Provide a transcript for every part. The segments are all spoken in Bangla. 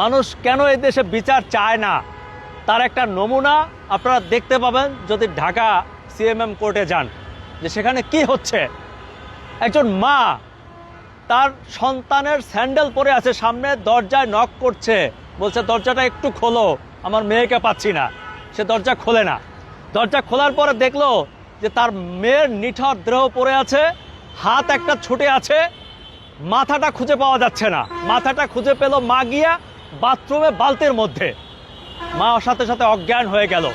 মানুষ কেন এই দেশে বিচার চায় না তার একটা নমুনা আপনারা দেখতে পাবেন যদি ঢাকা সিএমএম কোর্টে যান, যে সেখানে কি হচ্ছে। একজন মা তার সন্তানের স্যান্ডেল পরে আছে, সামনে দরজায় নক করছে, বলছে দরজাটা একটু খোলো, আমার মেয়েকে পাচ্ছি না। সে দরজা খোলে না। দরজা খোলার পরে দেখলো যে তার মেয়ের নিথর দেহ পড়ে আছে, হাত একটা ছুটে আছে, মাথাটা খুঁজে পাওয়া যাচ্ছে না। মাথাটা খুঁজে পেল মা গিয়া বাথরুমে বালতির মধ্যে, মা সাথে সাথে অজ্ঞান হয়ে গেল।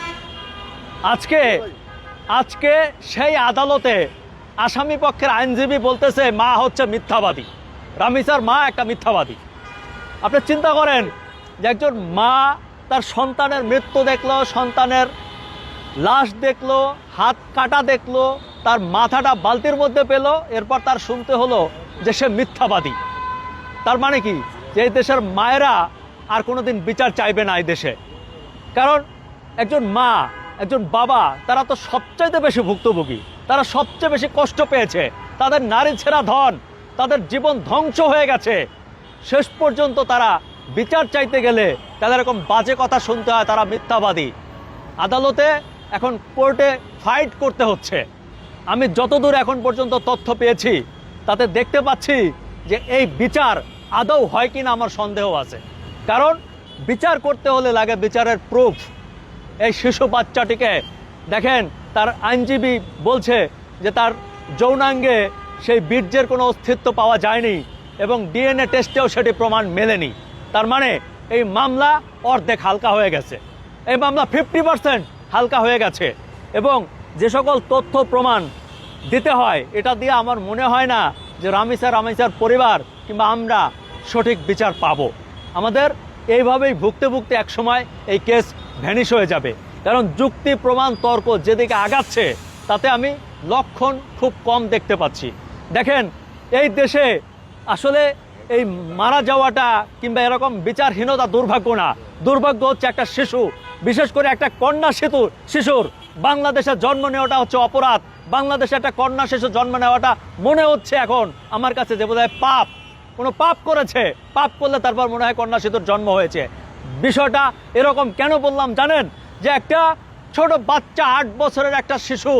আজকে সেই আদালতে আসামি পক্ষের আইনজীবী বলতেছে মা হচ্ছে মিথ্যাবাদী, রামিসার মা একটা মিথ্যাবাদী। আপনি চিন্তা করেন যে একজন মা তার সন্তানের মৃত্যু দেখলো, সন্তানের লাশ দেখলো, হাত কাটা দেখলো, তার মাথাটা বালতির মধ্যে পেল, এরপর তার শুনতে হলো যে সে মিথ্যাবাদী। তার মানে কি যে এই দেশের মায়েরা আর কোনোদিন বিচার চাইবে না এই দেশে। কারণ একজন মা, একজন বাবা, তারা তো সবচাইতে বেশি ভুক্তভোগী, তারা সবচেয়ে বেশি কষ্ট পেয়েছে, তাদের নারী ছেঁড়া ধন, তাদের জীবন ধ্বংস হয়ে গেছে। শেষ পর্যন্ত তারা বিচার চাইতে গেলে তাদের এরকম বাজে কথা শুনতে হয়, তারা মিথ্যাবাদী। আদালতে এখন কোর্টে ফাইট করতে হচ্ছে। আমি যতদূর এখন পর্যন্ত তথ্য পেয়েছি তাতে দেখতে পাচ্ছি যে এই বিচার আদৌ হয় কিনা আমার সন্দেহ আছে। কারণ বিচার করতে হলে লাগে বিচারের প্রুফ। এই শিশু বাচ্চাটিকে দেখেন, তার আইনজীবী বলছে যে তার যৌনাঙ্গে সেই বীর্যের কোনো অস্তিত্ব পাওয়া যায়নি এবং ডিএনএ টেস্টেও সেটি প্রমাণ মেলেনি। তার মানে এই মামলা অর্ধেক হালকা হয়ে গেছে, এই মামলা 50% হালকা হয়ে গেছে। এবং যে সকল তথ্য প্রমাণ দিতে হয় এটা দিয়ে আমার মনে হয় না যে রামিসার পরিবার কিংবা আমরা সঠিক বিচার পাবো। আমাদের এইভাবেই ভুগতে ভুগতে একসময় এই কেস ভ্যানিশ হয়ে যাবে। কারণ যুক্তি প্রমাণ তর্ক যেদিকে আগাচ্ছে তাতে আমি লক্ষণ খুব কম দেখতে পাচ্ছি। দেখেন, এই দেশে আসলে এই মারা যাওয়াটা কিংবা এরকম বিচারহীনতা দুর্ভাগ্য না, দুর্ভাগ্য হচ্ছে একটা শিশু, বিশেষ করে একটা কন্যা শিশুর বাংলাদেশে জন্ম নেওয়াটা হচ্ছে অপরাধ। বাংলাদেশে একটা কন্যা শিশু জন্ম নেওয়াটা মনে হচ্ছে এখন আমার কাছে যে বোধহয় পাপ, কোনো পাপ করেছে, পাপ করলে তারপর মনে হয় কন্যা শিশুর জন্ম হয়েছে। বিষয়টা এরকম কেন বললাম জানেন? যে একটা ছোট বাচ্চা 8 বছরের একটা শিশু,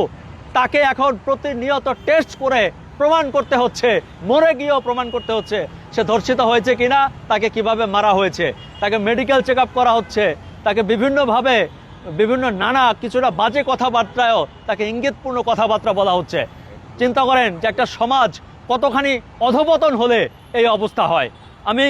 তাকে এখন প্রতিনিয়ত টেস্ট করে প্রমাণ করতে হচ্ছে, মরে গিয়েও প্রমাণ করতে হচ্ছে সে ধর্ষিত হয়েছে কিনা, তাকে কিভাবে মারা হয়েছে, তাকে মেডিকেল চেক আপ করা হচ্ছে, তাকে বিভিন্নভাবে বিভিন্ন নানা কিছুটা বাজে কথাবার্তায়ও তাকে ইঙ্গিতপূর্ণ কথাবার্তা বলা হচ্ছে। চিন্তা করেন যে একটা সমাজ কতখানি অধপতন হলে এই অবস্থা হয়। আমি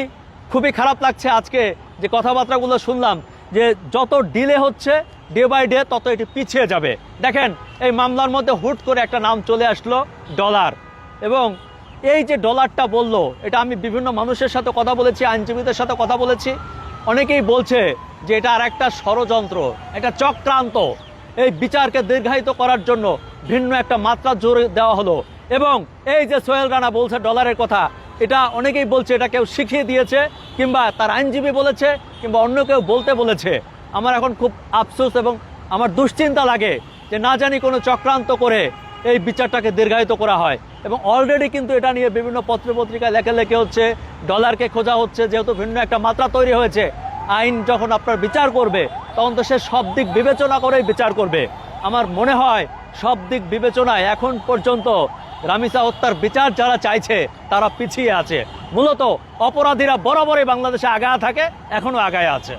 খুবই খারাপ লাগছে আজকে যে কথাবার্তাগুলো শুনলাম, যে যত ডিলে হচ্ছে ডে বাই ডে তত এটি পিছিয়ে যাবে। দেখেন, এই মামলার মধ্যে হুট করে একটা নাম চলে আসলো, ডলার। এবং এই যে ডলারটা বললো, এটা আমি বিভিন্ন মানুষের সাথে কথা বলেছি, আইনজীবীদের সাথে কথা বলেছি, অনেকেই বলছে যে এটা আর একটা ষড়যন্ত্র, একটা চক্রান্ত, এই বিচারকে দীর্ঘায়িত করার জন্য ভিন্ন একটা মাত্রা জোর দেওয়া হলো। এবং এই যে সোহেল রানা বলছে ডলারের কথা, এটা অনেকেই বলছে এটা কেউ শিখিয়ে দিয়েছে, কিংবা তার আইনজীবী বলেছে, কিংবা অন্য কেউ বলতে বলেছে। আমার এখন খুব আফসোস এবং আমার দুশ্চিন্তা লাগে যে না জানি কোনো চক্রান্ত করে এই বিচারটাকে দীর্ঘায়িত করা হয়। এবং অলরেডি কিন্তু এটা নিয়ে বিভিন্ন পত্রপত্রিকায় লেখে হচ্ছে, ডলারকে খোঁজা হচ্ছে, যেহেতু ভিন্ন একটা মাত্রা তৈরি হয়েছে। আইন যখন আপনার বিচার করবে তখন তো সে সব দিক বিবেচনা করেই বিচার করবে। আমার মনে হয় সব দিক বিবেচনায় এখন পর্যন্ত রামিসা হত্যার বিচার যারা চাইছে তারা পিছিয়ে আছে। মূলত অপরাধীরা বরাবরই বাংলাদেশে আগায় থাকে, এখনো আগায় আছে।